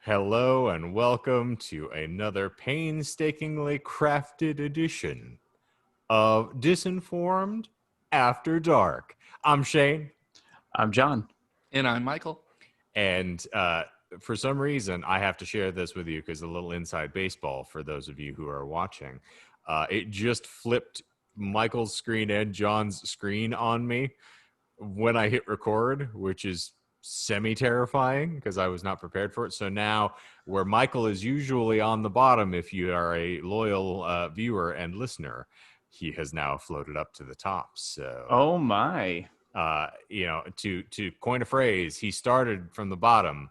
Hello and welcome to another painstakingly crafted edition of Disinformed After Dark. I'm Shane. I'm John. And I'm Michael. And for some reason, I have to share this with you because a little inside baseball for those of you who are watching. It just flipped Michael's screen and John's screen on me when I hit record, which is semi-terrifying because I was not prepared for it. So now where Michael is usually on the bottom, if you are a loyal viewer and listener, he has now floated up to the top. So oh my, to coin a phrase, he started from the bottom.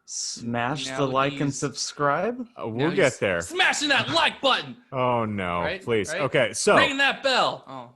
Smash Now the like and he's- subscribe. We'll get there. Smashing that like button. Oh no, Right? please. Right? Okay, so Ringing that bell. Oh,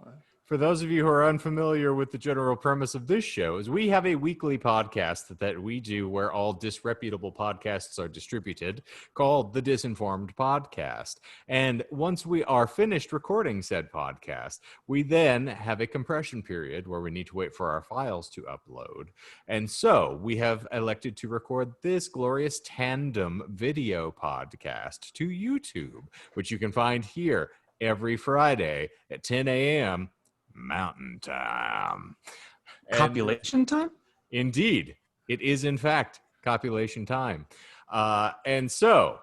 for those of you who are unfamiliar with the general premise of this show, is we have a weekly podcast that we do where all disreputable podcasts are distributed, called the Disinformed Podcast. And once we are finished recording said podcast, we then have a compression period where we need to wait for our files to upload. And so we have elected to record this glorious tandem video podcast to YouTube, which you can find here every Friday at 10 a.m. Mountain Time. And Copulation time? indeed, it is in fact copulation time. And so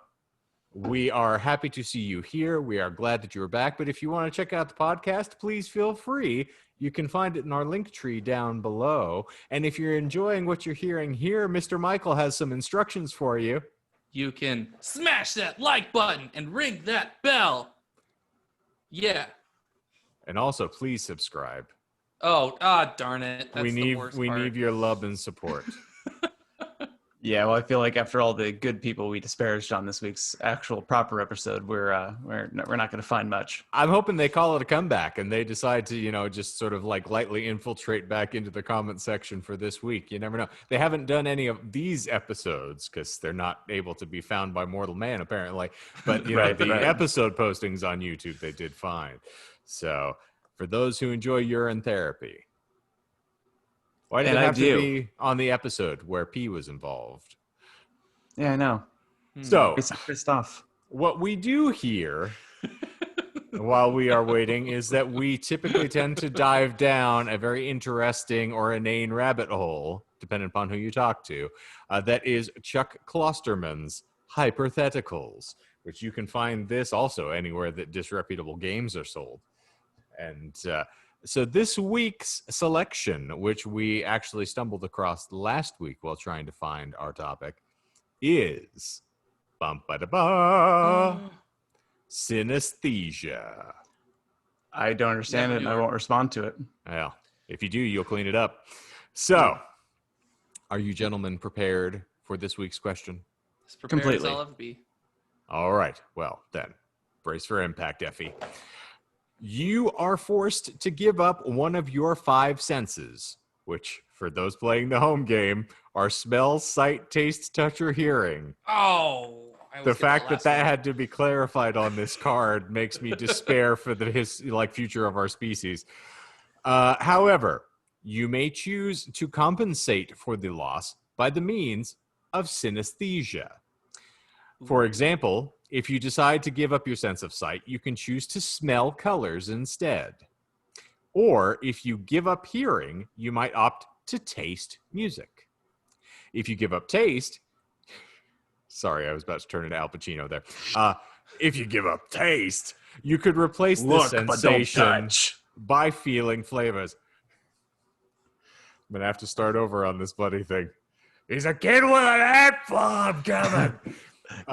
we are happy to see you here. We are glad that you're back. But if you want to check out the podcast, please feel free. You can find it in our link tree down below. And if you're enjoying what you're hearing here, Mr. Michael has some instructions for you. you can smash that like button and ring that bell. Yeah. And also, please subscribe. Oh, darn it. That's the worst part. need your love and support. Yeah, well, I feel like after all the good people we disparaged on this week's actual proper episode, we're not going to find much. I'm hoping they call it a comeback and they decide to, just sort of like lightly infiltrate back into the comment section for this week. You never know. They haven't done any of these episodes because they're not able to be found by mortal man, apparently. But, Right. episode postings on YouTube, they did fine. So for those who enjoy urine therapy, why did And it I have to do. be on the episode where P was involved? Yeah, I know. So It's pissed off. what we do here while we are waiting is that we typically tend to dive down a very interesting or inane rabbit hole, depending upon who you talk to, that is Chuck Klosterman's Hypotheticals, which you can find this also anywhere that disreputable games are sold. And so this week's selection, which we actually stumbled across last week while trying to find our topic, is synesthesia. I don't understand it, and I won't respond to it. Well, if you do, you'll clean it up. So, are you gentlemen prepared for this week's question? As prepared Completely. as I'll ever be. All right. Well, then, brace for impact, Effie. You are forced to give up one of your 5 senses, which, for those playing the home game, are smell, sight, taste, touch, or hearing. Oh. I always The get fact that last one. had to be clarified on this card makes me despair for the future of our species. However, you may choose to compensate for the loss by the means of synesthesia. For example, if you decide to give up your sense of sight, you can choose to smell colors instead. Or if you give up hearing, you might opt to taste music. If you give up taste, sorry, I was about to turn into Al Pacino there. If you give up taste, you could replace this sensation by feeling flavors. I'm going to have to start over on this buddy thing. He's a kid with an headphone, Kevin.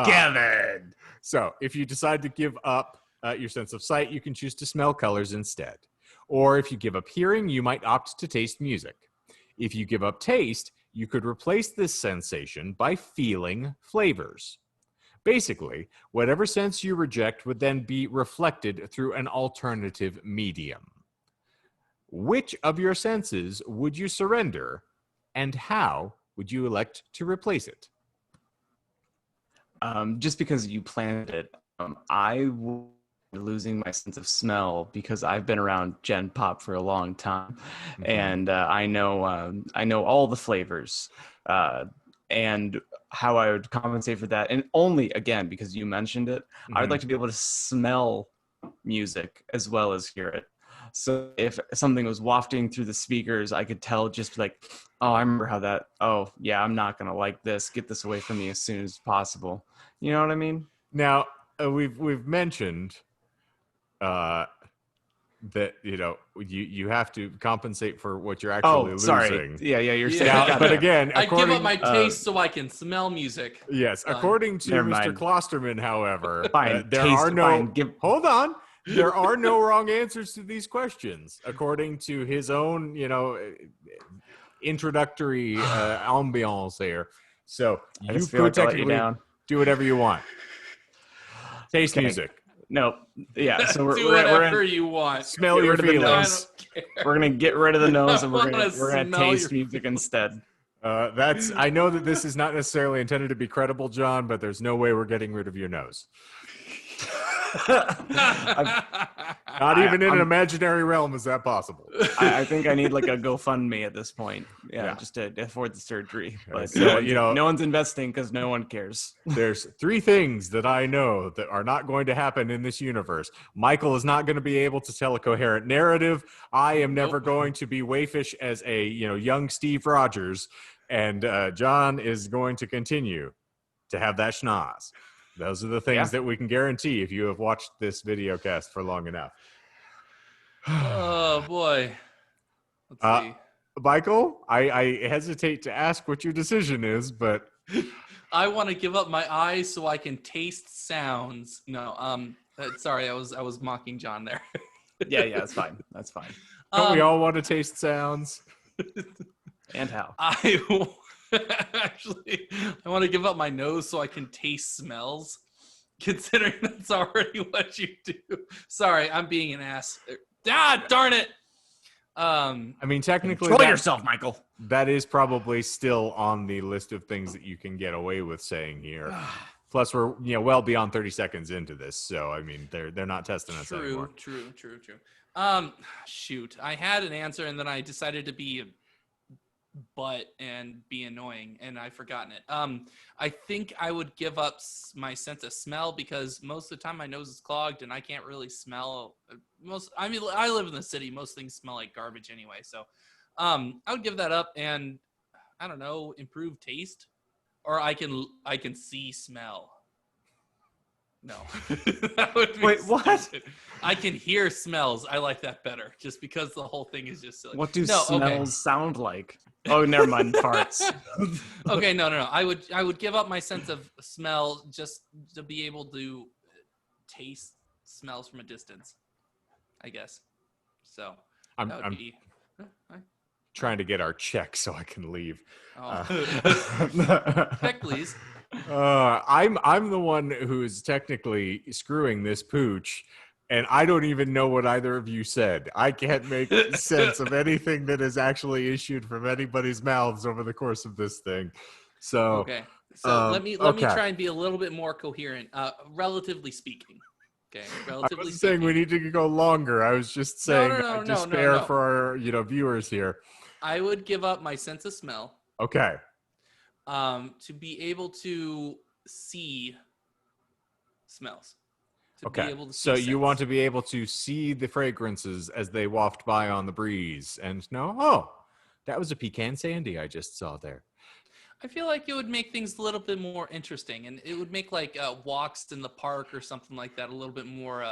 Kevin. So if you decide to give up your sense of sight, you can choose to smell colors instead. Or if you give up hearing, you might opt to taste music. If you give up taste, you could replace this sensation by feeling flavors. Basically, whatever sense you reject would then be reflected through an alternative medium. Which of your senses would you surrender, and how would you elect to replace it? Just because you planned it, I will be losing my sense of smell because I've been around Gen Pop for a long time, and I know all the flavors. and how I would compensate for that. And only, again, because you mentioned it, I would Mhm. like to be able to smell music as well as hear it. So if something was wafting through the speakers, I could tell just like, oh, I remember how that, oh, yeah, I'm not going to like this. Get this away from me as soon as possible. You know what I mean? Now, we've mentioned that you have to compensate for what you're actually Oh, sorry. losing. Yeah, you're saying. Yeah. Now, but again, I give according up my taste so I can smell music. yes, Fine. according to Never Mr. mind. Klosterman, however, Fine. there Taste, are no. fine. Give. Hold on. There are no wrong answers to these questions, according to his own, introductory ambiance here. So I you just feel could like I let you technically down. do whatever you want. Taste Okay. music. No. Yeah. So Do we're whatever in, you want. Smell Get your rid of the I feelings. don't care. we're gonna get rid of the nose and I we're gonna wanna smell taste your music instead. I know that this is not necessarily intended to be credible, John, but there's no way we're getting rid of your nose. Not even in an imaginary realm is that possible. I think I need like a GoFundMe at this point. Yeah. Just to afford the surgery. But So, no one's investing because no one cares. There's 3 things that I know that are not going to happen in this universe. Michael is not going to be able to tell a coherent narrative. I am never Nope. going to be waifish as a young Steve Rogers, and John is going to continue to have that schnoz. Those are the things that we can guarantee if you have watched this video cast for long enough. Oh boy. Let's see. Michael, I hesitate to ask what your decision is, but I want to give up my eyes so I can taste sounds. No, sorry, I was mocking John there. Yeah, that's fine. That's fine. don't we all want to taste sounds? And how? Actually, I want to give up my nose so I can taste smells, considering that's already what you do. Sorry, I'm being an ass. Ah, darn it. I mean, technically, Control yourself, Michael. that is probably still on the list of things that you can get away with saying here. Plus, we're well beyond 30 seconds into this, so I mean, they're not testing us anymore. True. Shoot, I had an answer and then I decided to be a butt and be annoying, and I've forgotten it. I think I would give up my sense of smell because most of the time my nose is clogged and I can't really smell I live in the city. Most things smell like garbage anyway, so I would give that up and I don't know, improve taste, or I can see smell. No. That would be Wait, what? stupid. I can hear smells. I like that better just because the whole thing is just silly. What do No, smells okay. sound like? Oh, never mind. Farts. Okay, no. I would give up my sense of smell just to be able to taste smells from a distance, I guess. So that would I'm be. trying to get our check so I can leave. Heck, please. I'm the one who's technically screwing this pooch, and I don't even know what either of you said. I can't make sense of anything that is actually issued from anybody's mouths over the course of this thing. So Okay. So let me okay. try and be a little bit more coherent, relatively speaking. Okay, I relatively wasn't saying we need to go longer. I was just saying No, despair no. for our viewers here. I would give up my sense of smell. Okay. To be able to see smells. Okay. So you want to be able to see the fragrances as they waft by on the breeze and know, oh, that was a pecan sandy I just saw there. I feel like it would make things a little bit more interesting, and it would make like walks in the park or something like that a little bit more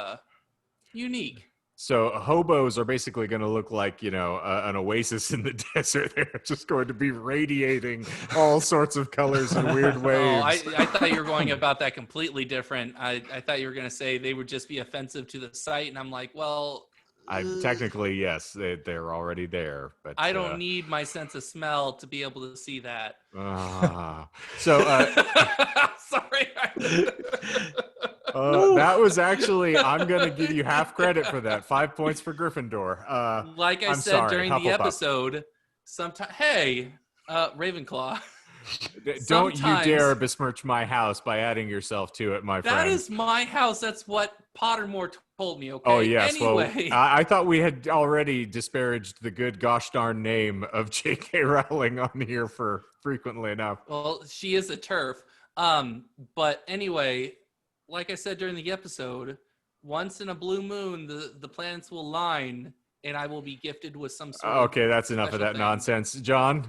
unique. So hobos are basically going to look like, an oasis in the desert. They're just going to be radiating all sorts of colors and weird waves. Oh, I thought you were going about that completely different. I thought you were going to say they would just be offensive to the site, and I'm like, well... technically, yes, they're already there. But I don't need my sense of smell to be able to see that. Sorry. That was actually, I'm going to give you half credit for that. 5 points for Gryffindor. Like I said during the episode, sometimes, hey, Ravenclaw. Don't you dare Sometimes- besmirch my house by adding yourself to it, my That friend. is my house. That's what Pottermore told me. Okay. Oh yes. Anyway, Well, I thought we had already disparaged the good gosh darn name of J.K. Rowling on here for frequently enough. well, she is a turf. But anyway, like I said during the episode, once in a blue moon, the planets will line, and I will be gifted with some sort of Okay, that's enough of special that thing. nonsense, John.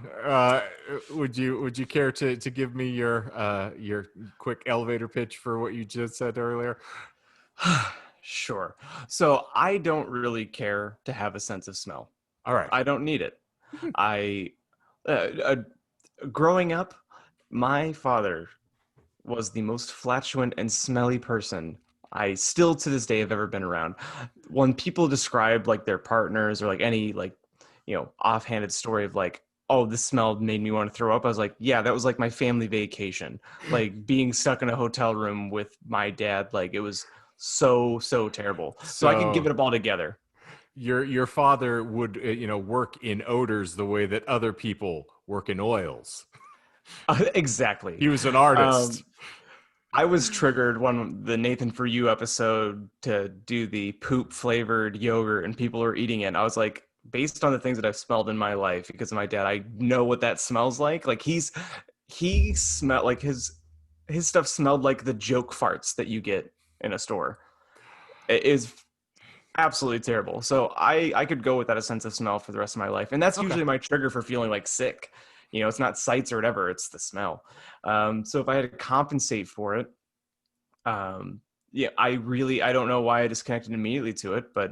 Would you care to give me your quick elevator pitch for what you just said earlier? Sure. So I don't really care to have a sense of smell. All right. I don't need it. I growing up, my father was the most flatulent and smelly person I still to this day have ever been around. When people describe like their partners or like any like, offhanded story of like, oh, this smell made me want to throw up, I was like, yeah, that was like my family vacation. Like being stuck in a hotel room with my dad, like it was so terrible. So I could give it up all together. Your father would work in odors the way that other people work in oils. Exactly. He was an artist. I was triggered when the Nathan For You episode to do the poop flavored yogurt and people are eating it. And I was like, based on the things that I've smelled in my life because of my dad, I know what that smells like. Like he smelled like his stuff smelled like the joke farts that you get in a store. It is absolutely terrible. So I could go without a sense of smell for the rest of my life. And that's usually my trigger for feeling like sick. It's not sights or whatever, it's the smell. So if I had to compensate for it, I don't know why I disconnected immediately to it, but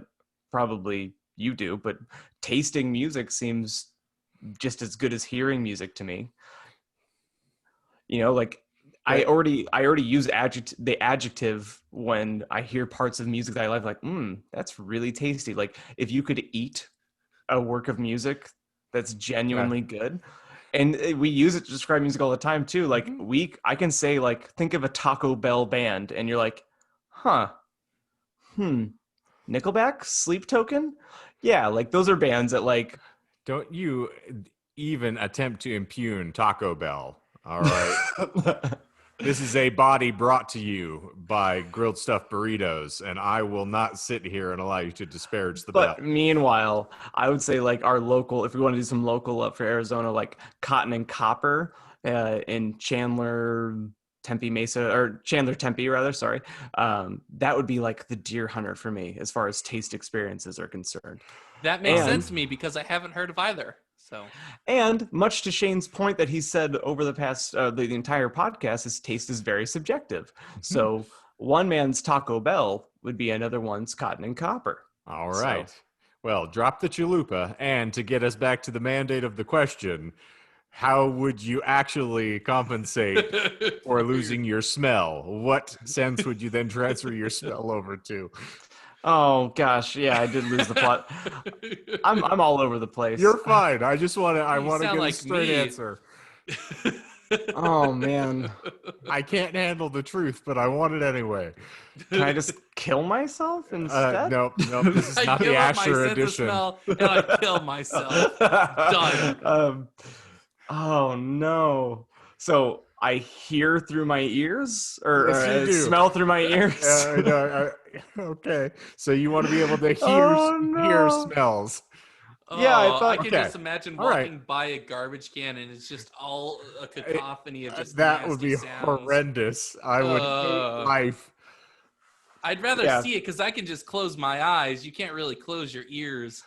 probably you do. But tasting music seems just as good as hearing music to me. I already use the adjective when I hear parts of music that I like that's really tasty. Like if you could eat a work of music that's genuinely good. And we use it to describe music all the time too. Like I can say like, think of a Taco Bell band and you're like, Nickelback, Sleep Token. Yeah. Like those are bands that like, don't you even attempt to impugn Taco Bell. All right. This is a body brought to you by Grilled Stuffed Burritos, and I will not sit here and allow you to disparage the bell. But meanwhile, I would say like our local, if we want to do some local up for Arizona, like Cotton and Copper in Chandler, Tempe Mesa, or Chandler Tempe rather, sorry. That would be like the deer hunter for me as far as taste experiences are concerned. That makes sense to me because I haven't heard of either. So, and much to Shane's point that he said over the past the entire podcast, his taste is very subjective. So one man's Taco Bell would be another one's Cotton and Copper. All right. Well, drop the chalupa, and to get us back to the mandate of the question, how would you actually compensate for losing your smell? What sense would you then transfer your smell over to? Oh gosh, yeah, I did lose the plot. I'm all over the place. You're fine. I just want to. I You want to sound get like a straight me. answer. Oh man, I can't handle the truth, but I want it anyway. can I just kill myself instead? Nope. This is I not give the up my Asher sense of edition. smell and I kill myself. Done. Oh no. So I hear through my ears, or Yes, you do. smell through my ears. Okay, so you want to be able to hear Oh, no. smells. Yeah, I Oh, thought- I can okay. just imagine All right. walking by a garbage can and it's just all a cacophony of just That would nasty be sounds. horrendous. I would hate life. I'd rather Yeah. see it because I can just close my eyes. You can't really close your ears.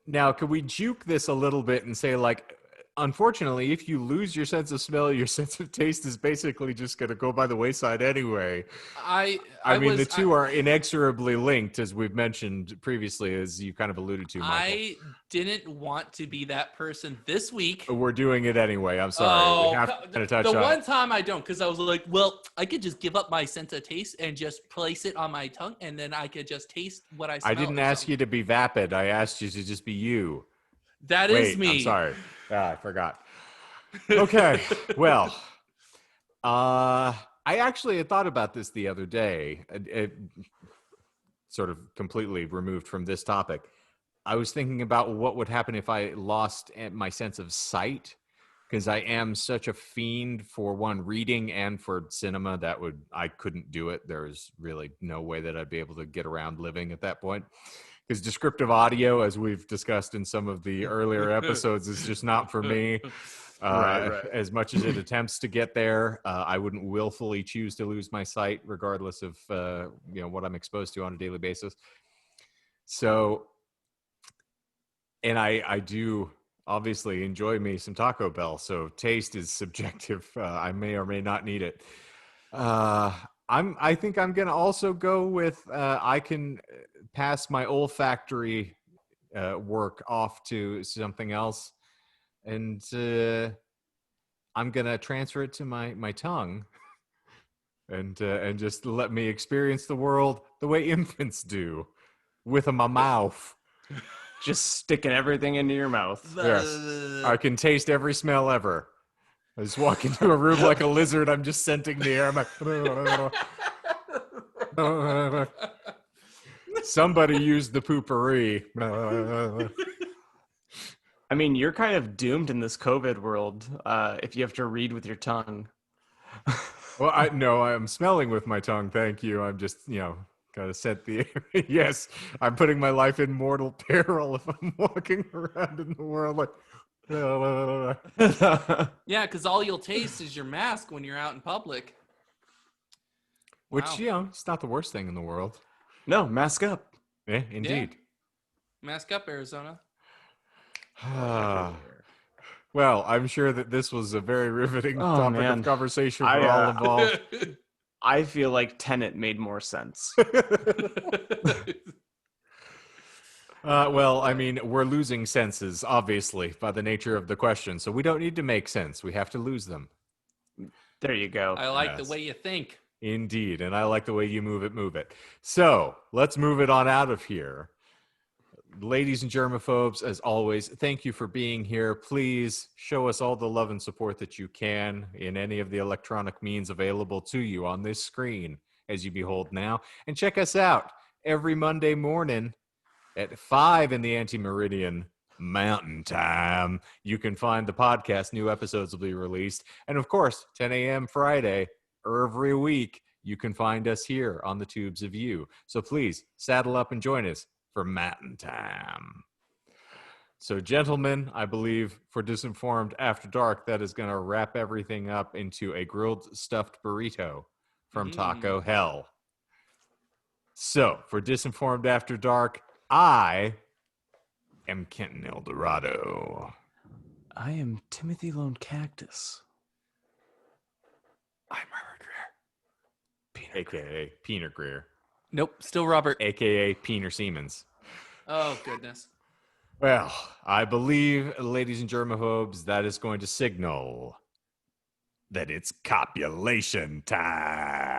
Now, could we juke this a little bit and say, like, unfortunately, if you lose your sense of smell, your sense of taste is basically just going to go by the wayside anyway. I mean, the two are inexorably linked, as we've mentioned previously, as you kind of alluded to, Michael. I didn't want to be that person this week. We're doing it anyway. I'm sorry. Oh, we have to touch the on one it. time I don't, because I was like, well, I could just give up my sense of taste and just place it on my tongue, and then I could just taste what I smell. I didn't ask you to be vapid. I asked you to just be you. That Wait, is me. I'm sorry. I forgot. Okay. Well, I actually had thought about this the other day. It sort of completely removed from this topic. I was thinking about what would happen if I lost my sense of sight. because I am such a fiend for one, reading and for cinema. I couldn't do it. There's really no way that I'd be able to get around living at that point. Because descriptive audio, as we've discussed in some of the earlier episodes, is just not for me. Right. As much as it attempts to get there, I wouldn't willfully choose to lose my sight, regardless of what I'm exposed to on a daily basis. So, and I do obviously enjoy me some Taco Bell. So taste is subjective. I may or may not need it. I think I'm gonna also go with I can pass my olfactory work off to something else, and I'm gonna transfer it to my tongue, and just let me experience the world the way infants do, with my mouth. Just sticking everything into your mouth. Yes, I can taste every smell ever. I just walk into a room like a lizard. I'm just scenting the air. I'm like, somebody used the poopery. I mean, you're kind of doomed in this COVID world if you have to read with your tongue. Well, I'm smelling with my tongue. Thank you. I'm just, gotta set the yes, I'm putting my life in mortal peril if I'm walking around in the world like Yeah, because all you'll taste is your mask when you're out in public. which, Wow. it's not the worst thing in the world. No, mask up. Yeah, indeed. Mask up, Arizona. Well, I'm sure that this was a very riveting topic of conversation for all involved. I feel like Tenet made more sense. Well, I mean, we're losing senses, obviously, by the nature of the question. So we don't need to make sense. We have to lose them. There you go. I like Yes. the way you think. Indeed. And I like the way you move it. So let's move it on out of here. Ladies and germaphobes, as always, thank you for being here. Please show us all the love and support that you can in any of the electronic means available to you on this screen as you behold now. And check us out every Monday morning at 5 in the Anti-Meridian Mountain Time. You can find the podcast. New episodes will be released. And of course, 10 a.m. Friday, every week, you can find us here on the Tubes of You. So please saddle up and join us for Mountain Time. So, gentlemen, I believe for Disinformed After Dark, that is going to wrap everything up into a grilled stuffed burrito from Taco Hell. So, for Disinformed After Dark, I am Kenton Eldorado. I am Timothy Lone Cactus. I'm Robert Greer. AKA Peener Greer. Nope, still Robert. AKA Peener Siemens. Oh, goodness. Well, I believe, ladies and germaphobes, that is going to signal that it's copulation time.